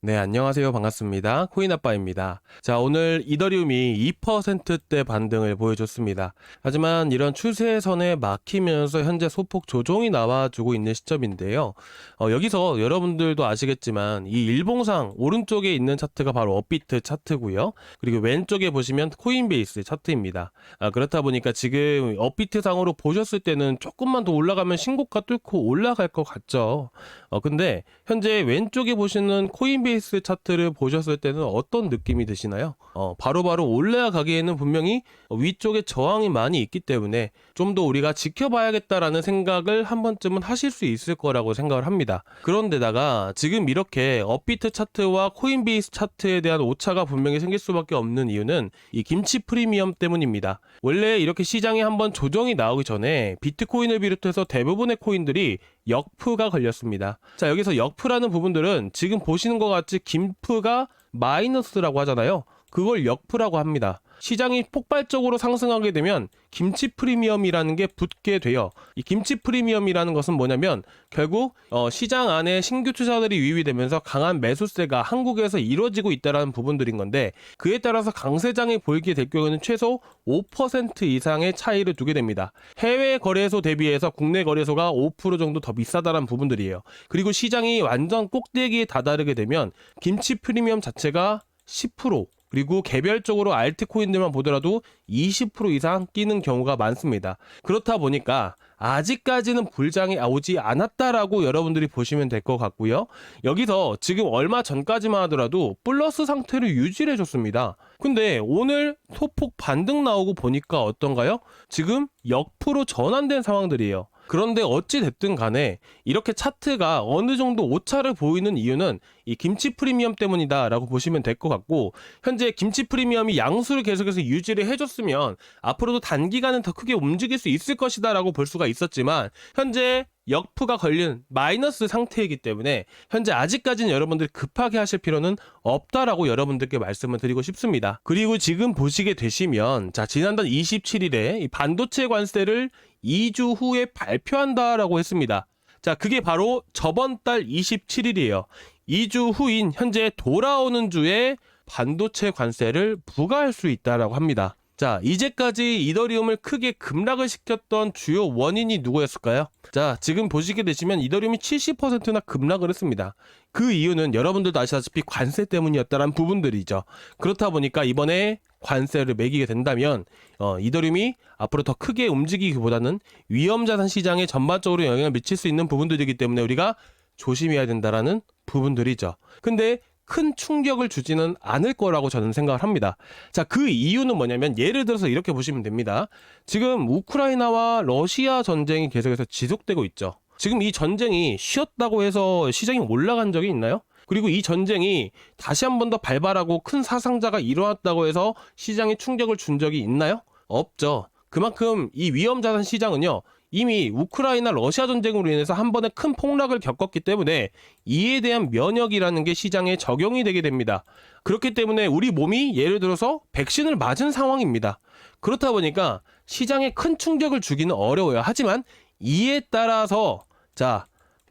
네, 안녕하세요. 반갑습니다. 코인아빠입니다. 자, 오늘 이더리움이 2%대 반등을 보여줬습니다. 하지만 이런 추세선에 막히면서 현재 소폭 조정이 나와주고 있는 시점인데요. 여기서 여러분들도 아시겠지만 이 일봉상 오른쪽에 있는 차트가 바로 업비트 차트고요. 그리고 왼쪽에 보시면 코인베이스 차트입니다. 그렇다 보니까 지금 업비트 상으로 보셨을 때는 조금만 더 올라가면 신고가 뚫고 올라갈 것 같죠. 근데 현재 왼쪽에 보시는 코인베이스 차트를 보셨을 때는 어떤 느낌이 드시나요? 바로바로 올라가기에는 분명히 위쪽에 저항이 많이 있기 때문에 좀 더 우리가 지켜봐야겠다라는 생각을 한 번쯤은 하실 수 있을 거라고 생각을 합니다. 그런데다가 지금 이렇게 업비트 차트와 코인베이스 차트에 대한 오차가 분명히 생길 수밖에 없는 이유는 이 김치 프리미엄 때문입니다. 원래 이렇게 시장에 한번 조정이 나오기 전에 비트코인을 비롯해서 대부분의 코인들이 역프가 걸렸습니다. 자, 여기서 역프라는 부분들은 지금 보시는 것 같이 김프가 마이너스라고 하잖아요. 그걸 역프라고 합니다. 시장이 폭발적으로 상승하게 되면 김치 프리미엄이라는 게 붙게 돼요. 이 김치 프리미엄이라는 것은 뭐냐면 결국 시장 안에 신규 투자들이 유입이 되면서 강한 매수세가 한국에서 이루어지고 있다는 부분들인 건데, 그에 따라서 강세장이 보이게 될 경우에는 최소 5% 이상의 차이를 두게 됩니다. 해외 거래소 대비해서 국내 거래소가 5% 정도 더 비싸다는 부분들이에요. 그리고 시장이 완전 꼭대기에 다다르게 되면 김치 프리미엄 자체가 10%, 그리고 개별적으로 알트코인들만 보더라도 20% 이상 끼는 경우가 많습니다. 그렇다 보니까 아직까지는 불장이 오지 않았다라고 여러분들이 보시면 될 것 같고요. 여기서 지금 얼마 전까지만 하더라도 플러스 상태를 유지를 해줬습니다. 근데 오늘 소폭 반등 나오고 보니까 어떤가요? 지금 역프로 전환된 상황들이에요. 그런데 어찌 됐든 간에 이렇게 차트가 어느 정도 오차를 보이는 이유는 이 김치 프리미엄 때문이다 라고 보시면 될 것 같고, 현재 김치 프리미엄이 양수를 계속해서 유지를 해줬으면 앞으로도 단기간은 더 크게 움직일 수 있을 것이다 라고 볼 수가 있었지만, 현재 역프가 걸린 마이너스 상태이기 때문에 현재 아직까지는 여러분들이 급하게 하실 필요는 없다라고 여러분들께 말씀을 드리고 싶습니다. 그리고 지금 보시게 되시면, 자, 지난달 27일에 이 반도체 관세를 2주 후에 발표한다라고 했습니다. 자, 그게 바로 저번 달 27일이에요. 2주 후인 현재 돌아오는 주에 반도체 관세를 부과할 수 있다라고 합니다. 자, 이제까지 이더리움을 크게 급락을 시켰던 주요 원인이 누구였을까요? 자, 지금 보시게 되시면 이더리움이 70%나 급락을 했습니다. 그 이유는 여러분들도 아시다시피 관세 때문이었다는 부분들이죠. 그렇다 보니까 이번에 관세를 매기게 된다면 이더리움이 앞으로 더 크게 움직이기보다는 위험자산 시장에 전반적으로 영향을 미칠 수 있는 부분들이기 때문에 우리가 조심해야 된다라는 부분들이죠. 근데 큰 충격을 주지는 않을 거라고 저는 생각을 합니다. 자, 그 이유는 뭐냐면 예를 들어서 이렇게 보시면 됩니다. 지금 우크라이나와 러시아 전쟁이 계속해서 지속되고 있죠. 지금 이 전쟁이 쉬었다고 해서 시장이 올라간 적이 있나요? 그리고 이 전쟁이 다시 한 번 더 발발하고 큰 사상자가 일어났다고 해서 시장에 충격을 준 적이 있나요? 없죠. 그만큼 이 위험자산 시장은요, 이미 우크라이나 러시아 전쟁으로 인해서 한 번에 큰 폭락을 겪었기 때문에 이에 대한 면역이라는 게 시장에 적용이 되게 됩니다. 그렇기 때문에 우리 몸이 예를 들어서 백신을 맞은 상황입니다. 그렇다 보니까 시장에 큰 충격을 주기는 어려워요. 하지만 이에 따라서 자,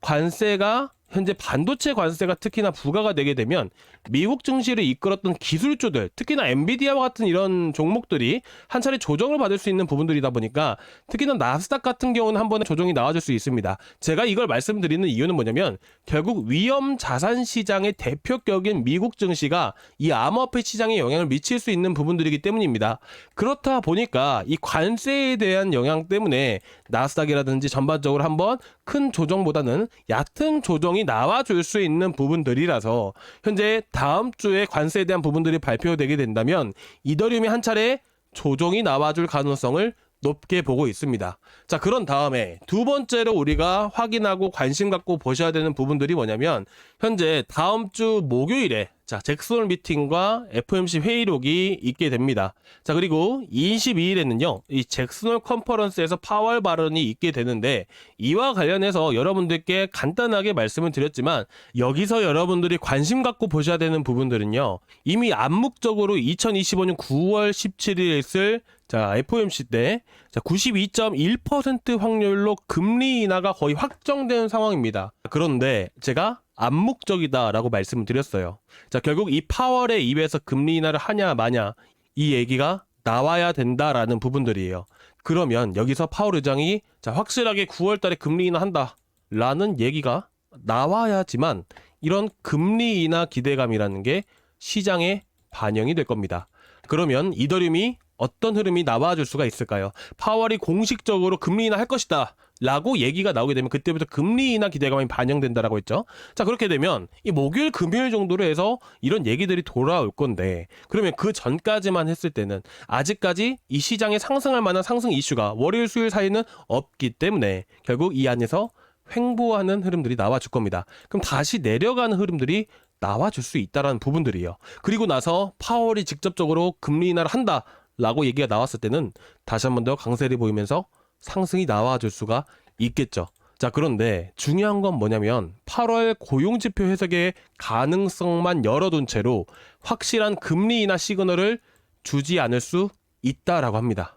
관세가 현재 반도체 관세가 특히나 부과가 되게 되면 미국 증시를 이끌었던 기술주들, 특히나 엔비디아와 같은 이런 종목들이 한 차례 조정을 받을 수 있는 부분들이다 보니까 특히나 나스닥 같은 경우는 한 번에 조정이 나와줄 수 있습니다. 제가 이걸 말씀드리는 이유는 뭐냐면 결국 위험 자산 시장의 대표격인 미국 증시가 이 암호화폐 시장에 영향을 미칠 수 있는 부분들이기 때문입니다. 그렇다 보니까 이 관세에 대한 영향 때문에 나스닥이라든지 전반적으로 한번 큰 조정보다는 얕은 조정이 나와줄 수 있는 부분들이라서 현재 다음 주에 관세에 대한 부분들이 발표되게 된다면 이더리움이 한 차례 조정이 나와줄 가능성을 높게 보고 있습니다. 자, 그런 다음에 두 번째로 우리가 확인하고 관심 갖고 보셔야 되는 부분들이 뭐냐면 현재 다음 주 목요일에 자, 잭슨 미팅과 FOMC 회의록이 있게 됩니다. 자, 그리고 22일에는요, 이 잭슨 컨퍼런스에서 파월 발언이 있게 되는데 이와 관련해서 여러분들께 간단하게 말씀을 드렸지만 여기서 여러분들이 관심 갖고 보셔야 되는 부분들은요, 이미 암묵적으로 2025년 9월 17일에 있을 자, FOMC 때 92.1% 확률로 금리 인하가 거의 확정된 상황입니다. 그런데 제가 암묵적이다라고 말씀을 드렸어요. 자, 결국 이 파월의 입에서 금리 인하를 하냐 마냐 이 얘기가 나와야 된다라는 부분들이에요. 그러면 여기서 파월 의장이 자, 확실하게 9월 달에 금리 인하한다 라는 얘기가 나와야지만 이런 금리 인하 기대감이라는 게 시장에 반영이 될 겁니다. 그러면 이더리움이 어떤 흐름이 나와줄 수가 있을까요? 파월이 공식적으로 금리 인하 할 것이다 라고 얘기가 나오게 되면 그때부터 금리 인하 기대감이 반영된다라고 했죠. 자, 그렇게 되면 이 목요일 금요일 정도로 해서 이런 얘기들이 돌아올 건데, 그러면 그 전까지만 했을 때는 아직까지 이 시장에 상승할 만한 상승 이슈가 월요일 수요일 사이는 없기 때문에 결국 이 안에서 횡보하는 흐름들이 나와줄 겁니다. 그럼 다시 내려가는 흐름들이 나와줄 수 있다라는 부분들이에요. 그리고 나서 파월이 직접적으로 금리 인하를 한다 라고 얘기가 나왔을 때는 다시 한 번 더 강세를 보이면서 상승이 나와줄 수가 있겠죠. 자, 그런데 중요한 건 뭐냐면 8월 고용지표 해석의 가능성만 열어둔 채로 확실한 금리 인하 시그널을 주지 않을 수 있다라고 합니다.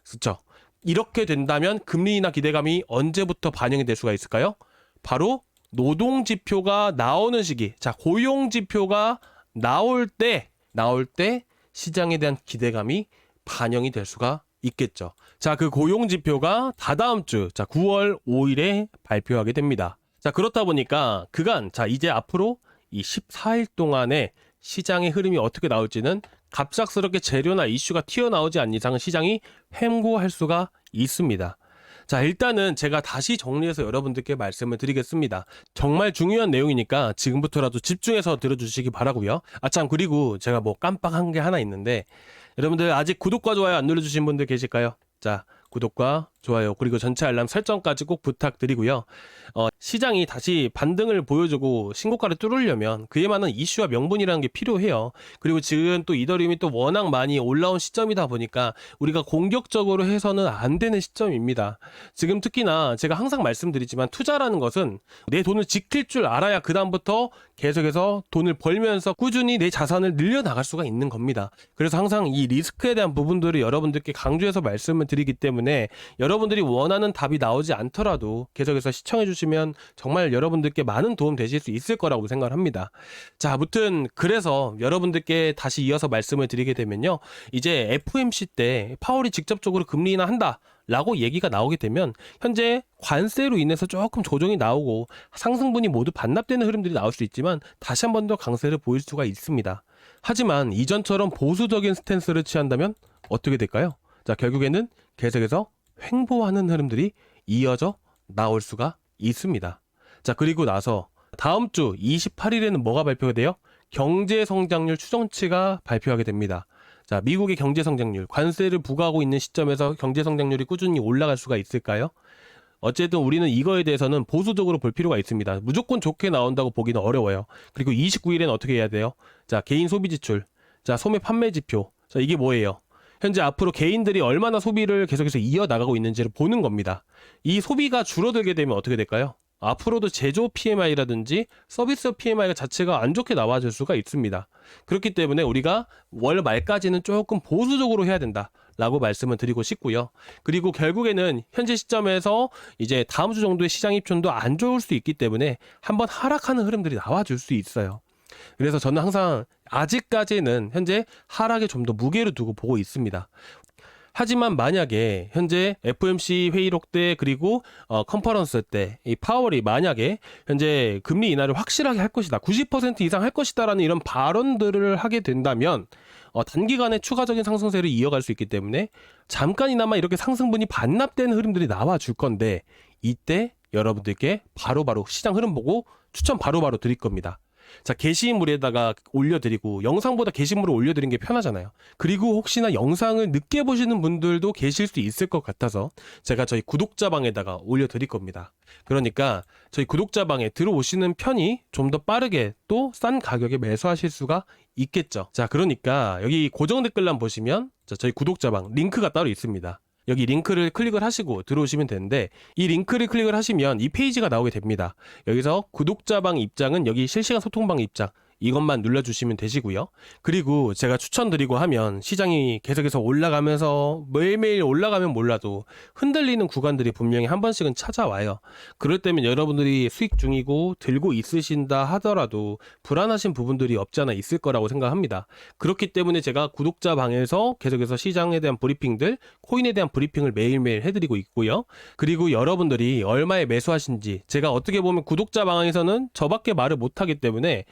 그렇죠? 이렇게 된다면 금리 인하 기대감이 언제부터 반영이 될 수가 있을까요? 바로 노동지표가 나오는 시기. 자, 고용지표가 나올 때 시장에 대한 기대감이 반영이 될 수가 있겠죠. 자, 그 고용지표가 다다음 주, 자, 9월 5일에 발표하게 됩니다. 자, 그렇다 보니까 그간, 자, 이제 앞으로 이 14일 동안에 시장의 흐름이 어떻게 나올지는 갑작스럽게 재료나 이슈가 튀어나오지 않는 이상은 시장이 횡보할 수가 있습니다. 자, 일단은 제가 다시 정리해서 여러분들께 말씀을 드리겠습니다. 정말 중요한 내용이니까 지금부터라도 집중해서 들어주시기 바라고요. 아, 참, 그리고 제가 뭐 깜빡한 게 하나 있는데 여러분들 아직 구독과 좋아요 안 눌러주신 분들 계실까요? 자, 구독과 좋아요 그리고 전체 알람 설정까지 꼭 부탁드리고요. 시장이 다시 반등을 보여주고 신고가를 뚫으려면 그에 맞는 이슈와 명분이라는 게 필요해요. 그리고 지금 또 이더리움이 또 워낙 많이 올라온 시점이다 보니까 우리가 공격적으로 해서는 안 되는 시점입니다. 지금 특히나 제가 항상 말씀드리지만 투자라는 것은 내 돈을 지킬 줄 알아야 그 다음부터 계속해서 돈을 벌면서 꾸준히 내 자산을 늘려나갈 수가 있는 겁니다. 그래서 항상 이 리스크에 대한 부분들을 여러분들께 강조해서 말씀을 드리기 때문에 여러분들이 원하는 답이 나오지 않더라도 계속해서 시청해 주시면 정말 여러분들께 많은 도움 되실 수 있을 거라고 생각을 합니다. 자, 아무튼 그래서 여러분들께 다시 이어서 말씀을 드리게 되면요, 이제 FOMC 때 파월이 직접적으로 금리 인하한다 라고 얘기가 나오게 되면 현재 관세로 인해서 조금 조정이 나오고 상승분이 모두 반납되는 흐름들이 나올 수 있지만 다시 한 번 더 강세를 보일 수가 있습니다. 하지만 이전처럼 보수적인 스탠스를 취한다면 어떻게 될까요? 자, 결국에는 계속해서 횡보하는 흐름들이 이어져 나올 수가 있습니다. 자, 그리고 나서 다음 주 28일에는 뭐가 발표가 돼요? 경제성장률 추정치가 발표하게 됩니다. 자, 미국의 경제성장률, 관세를 부과하고 있는 시점에서 경제성장률이 꾸준히 올라갈 수가 있을까요? 어쨌든 우리는 이거에 대해서는 보수적으로 볼 필요가 있습니다. 무조건 좋게 나온다고 보기는 어려워요. 그리고 29일에는 어떻게 해야 돼요? 자, 개인 소비 지출, 자, 소매 판매 지표. 자, 이게 뭐예요? 현재 앞으로 개인들이 얼마나 소비를 계속해서 이어나가고 있는지를 보는 겁니다. 이 소비가 줄어들게 되면 어떻게 될까요? 앞으로도 제조 PMI라든지 서비스 PMI가 자체가 안 좋게 나와줄 수가 있습니다. 그렇기 때문에 우리가 월 말까지는 조금 보수적으로 해야 된다 라고 말씀을 드리고 싶고요. 그리고 결국에는 현재 시점에서 이제 다음 주 정도의 시장 입장도 안 좋을 수 있기 때문에 한번 하락하는 흐름들이 나와줄 수 있어요. 그래서 저는 항상 아직까지는 현재 하락에 좀 더 무게를 두고 보고 있습니다. 하지만 만약에 현재 FOMC 회의록 때 그리고 컨퍼런스 때 이 파월이 만약에 현재 금리 인하를 확실하게 할 것이다, 90% 이상 할 것이다라는 이런 발언들을 하게 된다면 단기간에 추가적인 상승세를 이어갈 수 있기 때문에 잠깐이나마 이렇게 상승분이 반납되는 흐름들이 나와줄 건데 이때 여러분들께 바로바로 시장 흐름 보고 추천 바로바로 드릴 겁니다. 자, 게시물에다가 올려드리고 영상보다 게시물을 올려드리는 게 편하잖아요. 그리고 혹시나 영상을 늦게 보시는 분들도 계실 수 있을 것 같아서 제가 저희 구독자방에다가 올려드릴 겁니다. 그러니까 저희 구독자방에 들어오시는 편이 좀 더 빠르게 또 싼 가격에 매수하실 수가 있겠죠. 자, 그러니까 여기 고정 댓글란 보시면 저희 구독자방 링크가 따로 있습니다. 여기 링크를 클릭을 하시고 들어오시면 되는데 이 링크를 클릭을 하시면 이 페이지가 나오게 됩니다. 여기서 구독자방 입장은 여기 실시간 소통방 입장, 이것만 눌러주시면 되시고요. 그리고 제가 추천드리고 하면 시장이 계속해서 올라가면서 매일매일 올라가면 몰라도 흔들리는 구간들이 분명히 한 번씩은 찾아와요. 그럴 때면 여러분들이 수익 중이고 들고 있으신다 하더라도 불안하신 부분들이 없지 않아 있을 거라고 생각합니다. 그렇기 때문에 제가 구독자 방에서 계속해서 시장에 대한 브리핑들, 코인에 대한 브리핑을 매일매일 해드리고 있고요. 그리고 여러분들이 얼마에 매수하신지 제가 어떻게 보면 구독자 방에서는 저밖에 말을 못하기 때문에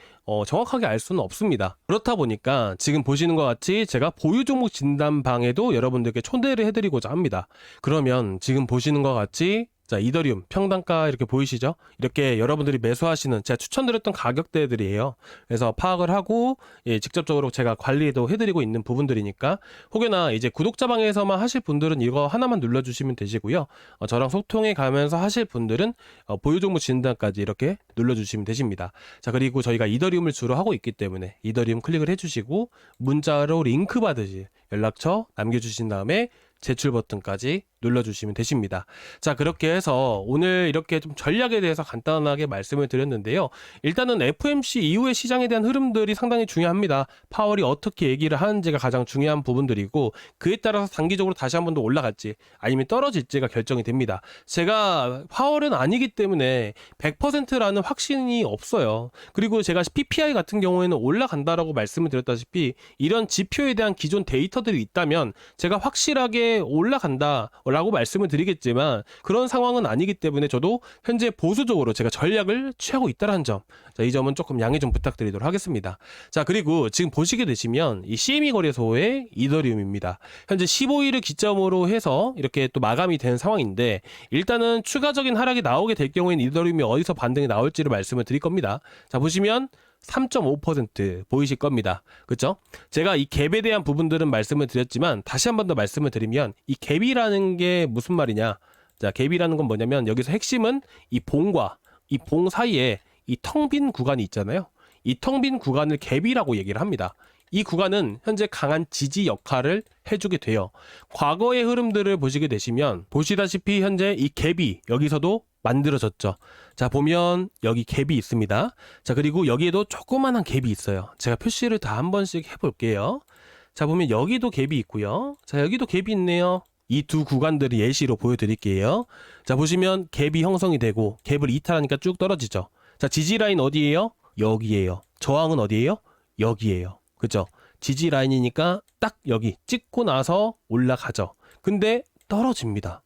정확하게 알 수는 없습니다. 그렇다 보니까 지금 보시는 것 같이 제가 보유 종목 진단방에도 여러분들께 초대를 해드리고자 합니다. 그러면 지금 보시는 것 같이 자, 이더리움 평단가 이렇게 보이시죠? 이렇게 여러분들이 매수하시는 제가 추천드렸던 가격대들이에요. 그래서 파악을 하고 직접적으로 제가 관리도 해드리고 있는 부분들이니까 혹여나 이제 구독자방에서만 하실 분들은 이거 하나만 눌러주시면 되시고요. 저랑 소통해 가면서 하실 분들은 보유 종목 진단까지 이렇게 눌러주시면 되십니다. 자, 그리고 저희가 이더리움을 주로 하고 있기 때문에 이더리움 클릭을 해주시고 문자로 링크 받으실 연락처 남겨주신 다음에 제출 버튼까지 눌러주시면 되십니다. 자, 그렇게 해서 오늘 이렇게 좀 전략에 대해서 간단하게 말씀을 드렸는데요. 일단은 FOMC 이후의 시장에 대한 흐름들이 상당히 중요합니다. 파월이 어떻게 얘기를 하는지가 가장 중요한 부분들이고 그에 따라서 단기적으로 다시 한 번 더 올라갈지 아니면 떨어질지가 결정이 됩니다. 제가 파월은 아니기 때문에 100%라는 확신이 없어요. 그리고 제가 PPI 같은 경우에는 올라간다라고 말씀을 드렸다시피 이런 지표에 대한 기존 데이터들이 있다면 제가 확실하게 올라간다 라고 말씀을 드리겠지만 그런 상황은 아니기 때문에 저도 현재 보수적으로 제가 전략을 취하고 있다는 점, 자, 이 점은 조금 양해 좀 부탁드리도록 하겠습니다. 자, 그리고 지금 보시게 되시면 이 CME 거래소의 이더리움입니다. 현재 15일을 기점으로 해서 이렇게 또 마감이 된 상황인데 일단은 추가적인 하락이 나오게 될 경우에는 이더리움이 어디서 반등이 나올지를 말씀을 드릴 겁니다. 자, 보시면 3.5% 보이실 겁니다. 그렇죠? 제가 이 갭에 대한 부분들은 말씀을 드렸지만 다시 한 번 더 말씀을 드리면 이 갭이라는 게 무슨 말이냐? 자, 갭이라는 건 뭐냐면 여기서 핵심은 이 봉과 이 봉 사이에 이 텅 빈 구간이 있잖아요. 이 텅 빈 구간을 갭이라고 얘기를 합니다. 이 구간은 현재 강한 지지 역할을 해주게 돼요. 과거의 흐름들을 보시게 되시면 보시다시피 현재 이 갭이 여기서도 만들어졌죠. 자, 보면 여기 갭이 있습니다. 자, 그리고 여기에도 조그만한 갭이 있어요. 제가 표시를 다 한 번씩 해볼게요. 자, 보면 여기도 갭이 있고요. 자, 여기도 갭이 있네요. 이 두 구간들을 예시로 보여드릴게요. 자, 보시면 갭이 형성이 되고 갭을 이탈하니까 쭉 떨어지죠. 자, 지지라인 어디예요? 여기에요. 저항은 어디예요? 여기에요. 그죠? 지지 라인이니까 딱 여기 찍고 나서 올라가죠. 근데 떨어집니다.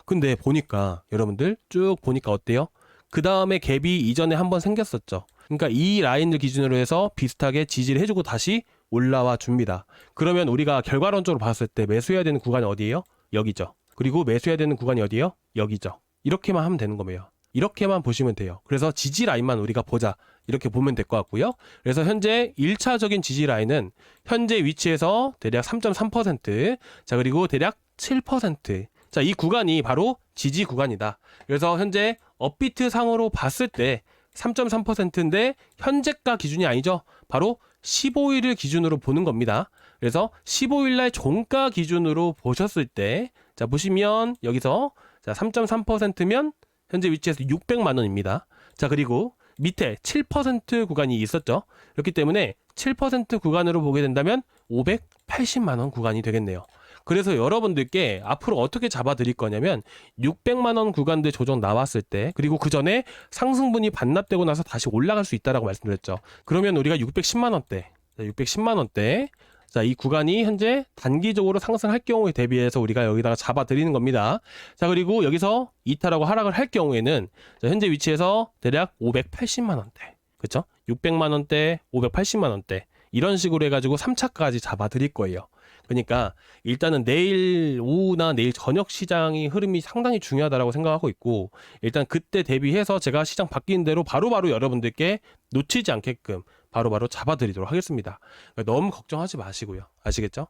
근데 보니까 여러분들 쭉 보니까 어때요? 그 다음에 갭이 이전에 한번 생겼었죠. 그러니까 이 라인을 기준으로 해서 비슷하게 지지를 해주고 다시 올라와 줍니다. 그러면 우리가 결과론적으로 봤을 때 매수해야 되는 구간이 어디예요? 여기죠. 그리고 매수해야 되는 구간이 어디예요? 여기죠. 이렇게만 하면 되는 거예요. 이렇게만 보시면 돼요. 그래서 지지 라인만 우리가 보자. 이렇게 보면 될 것 같고요. 그래서 현재 1차적인 지지 라인은 현재 위치에서 대략 3.3%, 자, 그리고 대략 7%. 자, 이 구간이 바로 지지 구간이다. 그래서 현재 업비트 상으로 봤을 때 3.3%인데 현재가 기준이 아니죠. 바로 15일을 기준으로 보는 겁니다. 그래서 15일날 종가 기준으로 보셨을 때, 자, 보시면 여기서 자, 3.3%면 현재 위치에서 600만 원입니다. 자, 그리고 밑에 7% 구간이 있었죠. 그렇기 때문에 7% 구간으로 보게 된다면 580만 원 구간이 되겠네요. 그래서 여러분들께 앞으로 어떻게 잡아드릴 거냐면 600만 원 구간대 조정 나왔을 때 그리고 그 전에 상승분이 반납되고 나서 다시 올라갈 수 있다라고 말씀드렸죠. 그러면 우리가 610만 원대, 610만 원대, 자, 이 구간이 현재 단기적으로 상승할 경우에 대비해서 우리가 여기다가 잡아드리는 겁니다. 자, 그리고 여기서 이탈하고 하락을 할 경우에는 자, 현재 위치에서 대략 580만 원대, 그렇죠? 600만 원대, 580만 원대 이런 식으로 해가지고 3차까지 잡아드릴 거예요. 그러니까 일단은 내일 오후나 내일 저녁 시장이 흐름이 상당히 중요하다고 생각하고 있고 일단 그때 대비해서 제가 시장 바뀌는 대로 바로바로 여러분들께 놓치지 않게끔 바로바로 잡아드리도록 하겠습니다. 그러니까 너무 걱정하지 마시고요. 아시겠죠?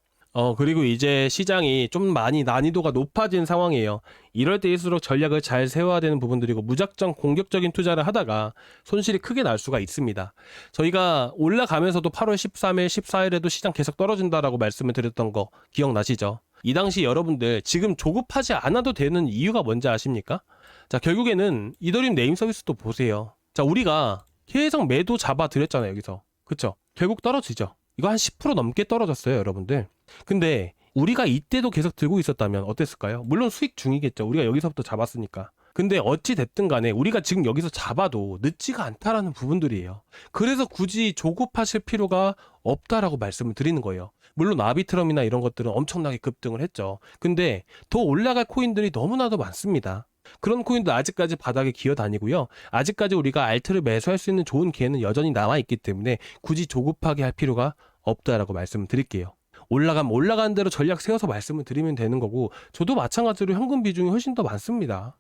그리고 이제 시장이 좀 많이 난이도가 높아진 상황이에요. 이럴 때일수록 전략을 잘 세워야 되는 부분들이고 무작정 공격적인 투자를 하다가 손실이 크게 날 수가 있습니다. 저희가 올라가면서도 8월 13일, 14일에도 시장 계속 떨어진다라고 말씀을 드렸던 거 기억나시죠? 이 당시 여러분들 지금 조급하지 않아도 되는 이유가 뭔지 아십니까? 자, 결국에는 이더리움 네임 서비스도 보세요. 자, 우리가 계속 매도 잡아드렸잖아요, 여기서. 그쵸? 결국 떨어지죠. 이거 한 10% 넘게 떨어졌어요, 여러분들. 근데 우리가 이때도 계속 들고 있었다면 어땠을까요? 물론 수익 중이겠죠. 우리가 여기서부터 잡았으니까. 근데 어찌 됐든 간에 우리가 지금 여기서 잡아도 늦지가 않다라는 부분들이에요. 그래서 굳이 조급하실 필요가 없다라고 말씀을 드리는 거예요. 물론 아비트럼이나 이런 것들은 엄청나게 급등을 했죠. 근데 더 올라갈 코인들이 너무나도 많습니다. 그런 코인도 아직까지 바닥에 기어 다니고요. 아직까지 우리가 알트를 매수할 수 있는 좋은 기회는 여전히 남아 있기 때문에 굳이 조급하게 할 필요가 없다라고 말씀을 드릴게요. 올라가면 올라가는 대로 전략 세워서 말씀을 드리면 되는 거고, 저도 마찬가지로 현금 비중이 훨씬 더 많습니다.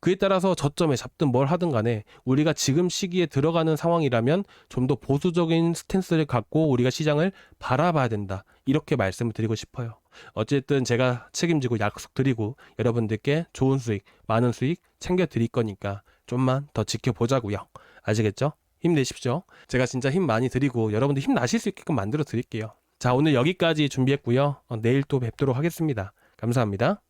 그에 따라서 저점에 잡든 뭘 하든 간에 우리가 지금 시기에 들어가는 상황이라면 좀 더 보수적인 스탠스를 갖고 우리가 시장을 바라봐야 된다. 이렇게 말씀을 드리고 싶어요. 어쨌든 제가 책임지고 약속드리고 여러분들께 좋은 수익, 많은 수익 챙겨드릴 거니까 좀만 더 지켜보자고요. 아시겠죠? 힘내십시오. 제가 진짜 힘 많이 드리고 여러분들 힘나실 수 있게끔 만들어 드릴게요. 자, 오늘 여기까지 준비했고요. 내일 또 뵙도록 하겠습니다. 감사합니다.